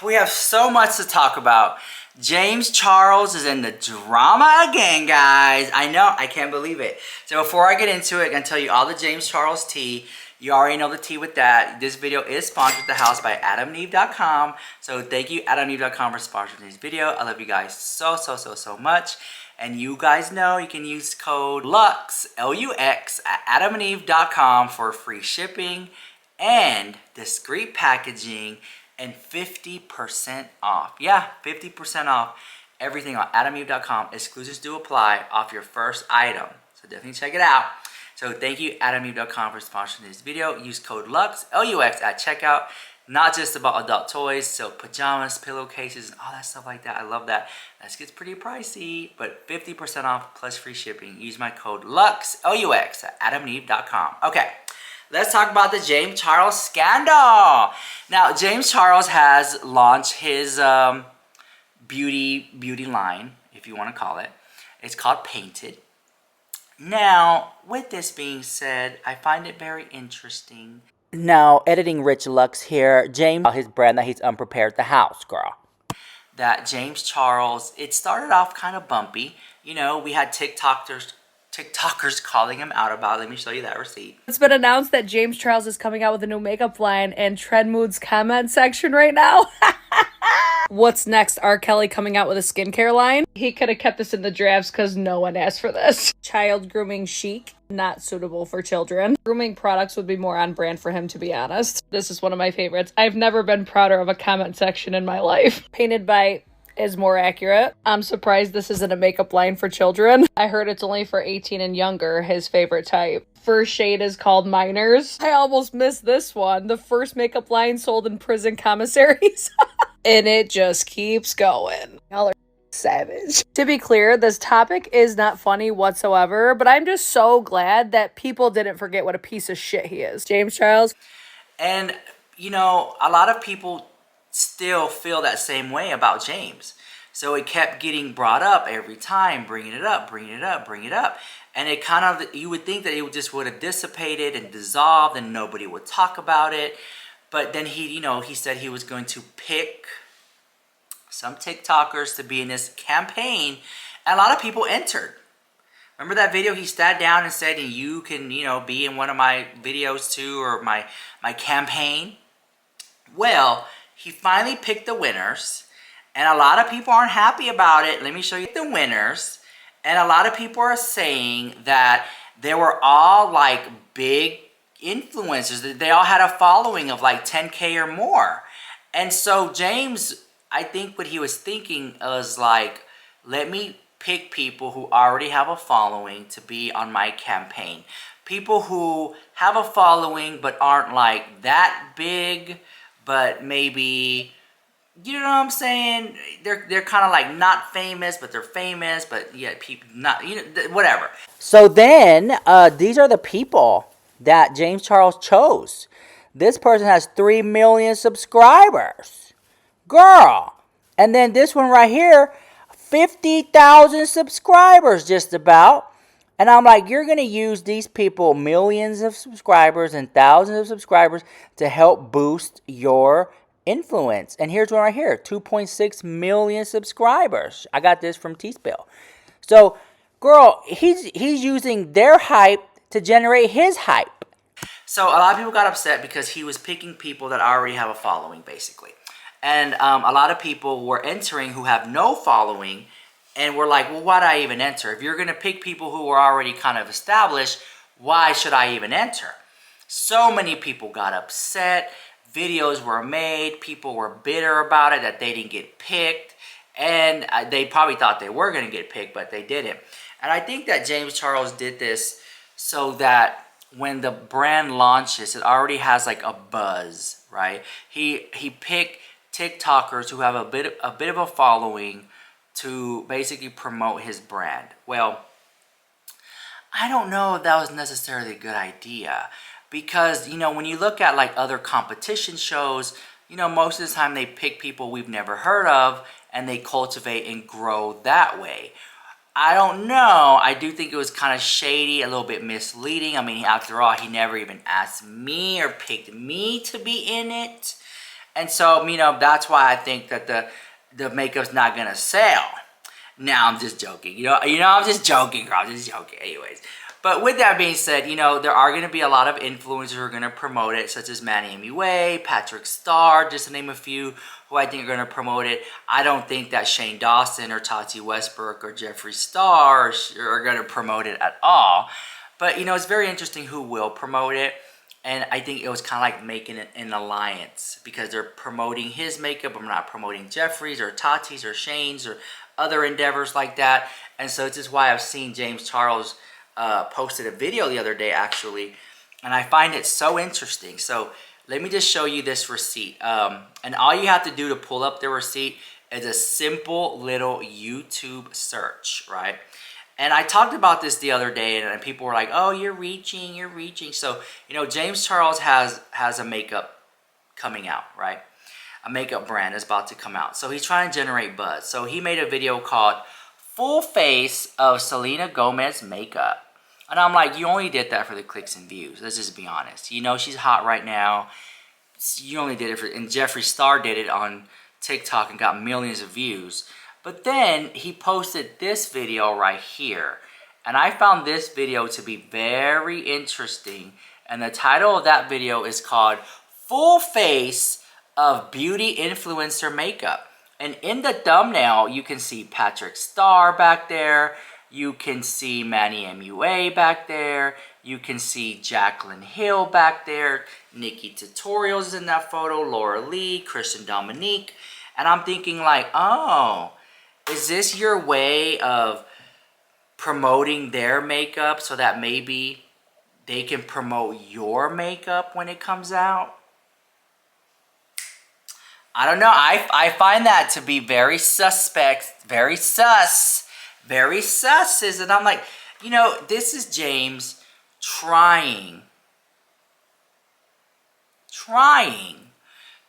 We have so much to talk about. James Charles is in the drama again, guys. I know, I can't believe it. So before I get into it, I'm going to tell you all the James Charles tea. You already know the tea with that. This video is sponsored at the house by adamandeve.com. So thank you, adamandeve.com, for sponsoring this video. I love you guys so much. And you guys know you can use code LUX, L-U-X, at adamandeve.com for free shipping and discreet packaging and 50% off. Yeah, 50% off everything on adamandeve.com. Exclusions do apply off your first item. So definitely check it out. So thank you, adamandeve.com, for sponsoring this video. Use code LUX, L-U-X, at checkout. Not just about adult toys, so pajamas, pillowcases, and all that stuff like that. I love that. That gets pretty pricey, but 50% off plus free shipping. Use my code LUX, L-U-X, at adamandeve.com. Okay, let's talk about the James Charles scandal. Now, James Charles has launched his beauty line, if you want to call it. It's called Painted. Now, with this being said, I find it very interesting. Now, editing Rich Lux here, James, his brand that he's unprepared the house, girl. That James Charles, it started off kind of bumpy. You know, we had TikTokers calling him out about it. Let me show you that receipt. It's been announced that James Charles is coming out with a new makeup line in Trend Mood's comment section right now. What's next? R. Kelly coming out with a skincare line? He could have kept this in the drafts because no one asked for this. Child grooming chic, not suitable for children. Grooming products would be more on brand for him, to be honest. This is one of my favorites. I've never been prouder of a comment section in my life. Painted by is more accurate. I'm surprised this isn't a makeup line for children. I heard it's only for 18 and younger, his favorite type. First shade is called Minors. I almost missed this one. The first makeup line sold in prison commissaries. And it just keeps going. Y'all are savage. To be clear, this topic is not funny whatsoever, but I'm just so glad that people didn't forget what a piece of shit he is. James Charles. And, you know, a lot of people still feel that same way about James. So it kept getting brought up every time, bringing it up. And it kind of, you would think that it just would have dissipated and dissolved and nobody would talk about it. But then he said he was going to pick some TikTokers to be in this campaign. And a lot of people entered. Remember that video he sat down and said, and you can, be in one of my videos too, or my campaign? Well, he finally picked the winners. And a lot of people aren't happy about it. Let me show you the winners. And a lot of people are saying that they were all like big influencers. They all had a following of like 10K or more. And so James, I think what he was thinking was like, let me pick people who already have a following to be on my campaign. People who have a following but aren't like that big, but maybe, you know what I'm saying? They're kind of like not famous, but they're famous, but yeah, people not, whatever. So then these are the people that James Charles chose. This person has 3 million subscribers. Girl. And then this one right here, 50,000 subscribers just about. And I'm like, you're going to use these people, millions of subscribers and thousands of subscribers, to help boost your influence. And here's one right here, 2.6 million subscribers. I got this from T-Spill. So, girl, he's using their hype to generate his hype. So a lot of people got upset because he was picking people that already have a following, basically. And a lot of people were entering who have no following, and were like, well, why do I even enter? If you're going to pick people who are already kind of established, why should I even enter? So many people got upset. Videos were made. People were bitter about it, that they didn't get picked. And they probably thought they were going to get picked, but they didn't. And I think that James Charles did this so that when the brand launches, it already has like a buzz, right? He picked TikTokers who have a bit of a following to basically promote his brand. Well, I don't know if that was necessarily a good idea, because when you look at like other competition shows, most of the time they pick people we've never heard of and they cultivate and grow that way. I don't know. I do think it was kind of shady, a little bit misleading. I mean, after all, he never even asked me or picked me to be in it. And so, that's why I think that the makeup's not gonna sell. Now I'm just joking. I'm just joking, girl. I'm just joking. Anyways. But with that being said, there are going to be a lot of influencers who are going to promote it, such as Manny MUA, Patrick Starr, just to name a few who I think are going to promote it. I don't think that Shane Dawson or Tati Westbrook or Jeffree Star are going to promote it at all. But, it's very interesting who will promote it. And I think it was kind of like making an alliance because they're promoting his makeup. I'm not promoting Jeffree's or Tati's or Shane's or other endeavors like that. And so this is why I've seen James Charles posted a video the other day, actually. And I find it so interesting. So let me just show you this receipt. And all you have to do to pull up the receipt is a simple little YouTube search, right? And I talked about this the other day, and people were like, oh, you're reaching. So, James Charles has a makeup coming out, right? A makeup brand is about to come out. So he's trying to generate buzz. So he made a video called Full Face of Selena Gomez Makeup. And I'm like, you only did that for the clicks and views. Let's just be honest. She's hot right now. You only did it for, and Jeffree Star did it on TikTok and got millions of views. But then he posted this video right here. And I found this video to be very interesting. And the title of that video is called Full Face of Beauty Influencer Makeup. And in the thumbnail, you can see Patrick Starr back there. You can see Manny MUA back there. You can see Jaclyn Hill back there. Nikki Tutorials is in that photo. Laura Lee, Kristen Dominique. And I'm thinking like, oh, is this your way of promoting their makeup so that maybe they can promote your makeup when it comes out? I don't know. I find that to be very suspect, very sus. And I'm like, this is James trying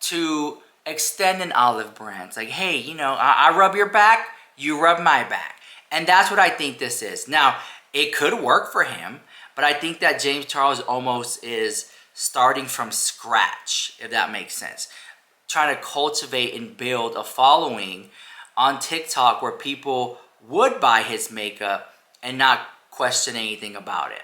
to extend an olive branch. It's like, hey, I rub your back, you rub my back. And that's what I think this is. Now, it could work for him, but I think that James Charles almost is starting from scratch, if that makes sense. Trying to cultivate and build a following on TikTok where people would buy his makeup and not question anything about it.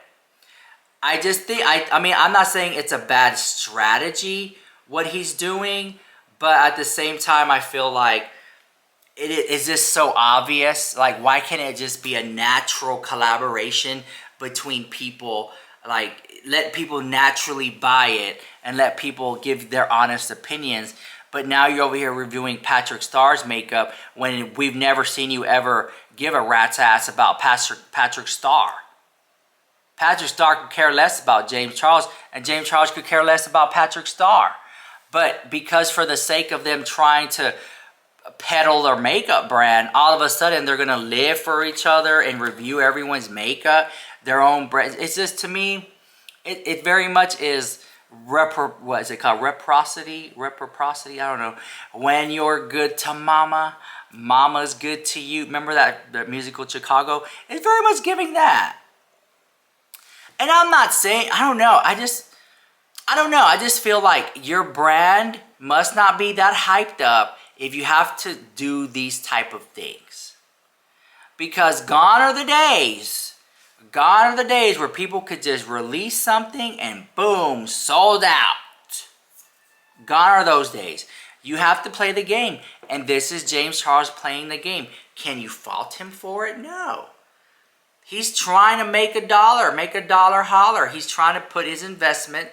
I just think, I'm not saying it's a bad strategy, what he's doing, but at the same time, I feel like it is just so obvious. Like, why can't it just be a natural collaboration between people? Like, let people naturally buy it and let people give their honest opinions. But now you're over here reviewing Patrick Starr's makeup when we've never seen you ever give a rat's ass about Patrick Starr. Patrick Starr could care less about James Charles, and James Charles could care less about Patrick Starr. But because for the sake of them trying to peddle their makeup brand, all of a sudden they're going to live for each other and review everyone's makeup, their own brand. It's just, to me, it very much is what is it called? Reciprocity? I don't know. When you're good to mama, mama's good to you. Remember that musical Chicago? It's very much giving that. And I'm not saying, I don't know. I just feel like your brand must not be that hyped up if you have to do these type of things. Because gone are the days where people could just release something and boom, sold out. Gone are those days. You have to play the game. And this is James Charles playing the game. Can you fault him for it? No. He's trying to make a dollar holler. He's trying to put his investment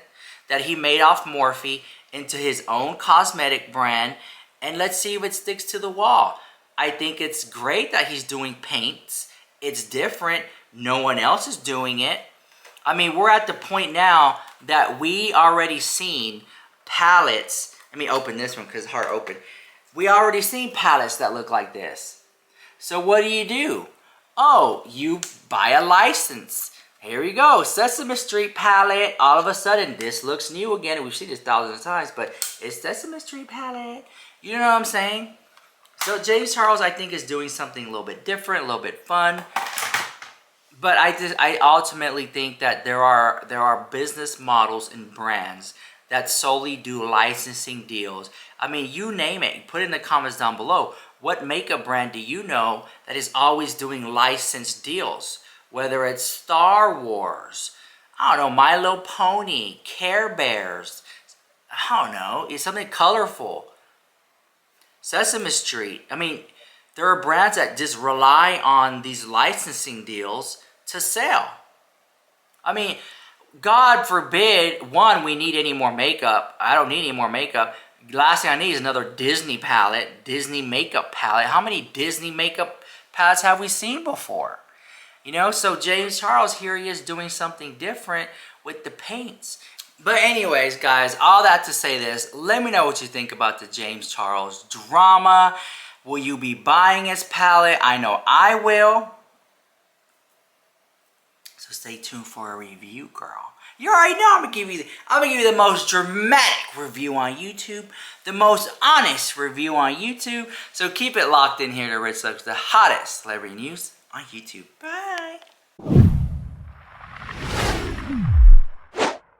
that he made off Morphe into his own cosmetic brand. And let's see if it sticks to the wall. I think it's great that he's doing paints. It's different. No one else is doing it. I mean, we're at the point now that we already seen palettes. Let me open this one because it's hard to open. We already seen palettes that look like this. So what do? Oh, you buy a license. Here we go. Sesame Street palette. All of a sudden, this looks new again. We've seen this thousands of times, but it's Sesame Street palette. You know what I'm saying? So James Charles, I think, is doing something a little bit different, a little bit fun. But I ultimately think that there are business models and brands that solely do licensing deals. I mean, you name it. Put it in the comments down below. What makeup brand do you know that is always doing licensed deals? Whether it's Star Wars, I don't know, My Little Pony, Care Bears, I don't know, it's something colorful. Sesame Street. I mean, there are brands that just rely on these licensing deals to sell. I mean, God forbid, one, we need any more makeup. I don't need any more makeup. Last thing I need is another Disney palette, Disney makeup palette. How many Disney makeup palettes have we seen before? You know, so James Charles, here he is doing something different with the paints. But anyways, guys, all that to say this, let me know what you think about the James Charles drama. Will you be buying his palette? I know I will. So stay tuned for a review, girl. You already know I'm gonna give you the most dramatic review on YouTube, the most honest review on YouTube. So keep it locked in here to Rich Looks, the hottest celebrity news on YouTube. Bye.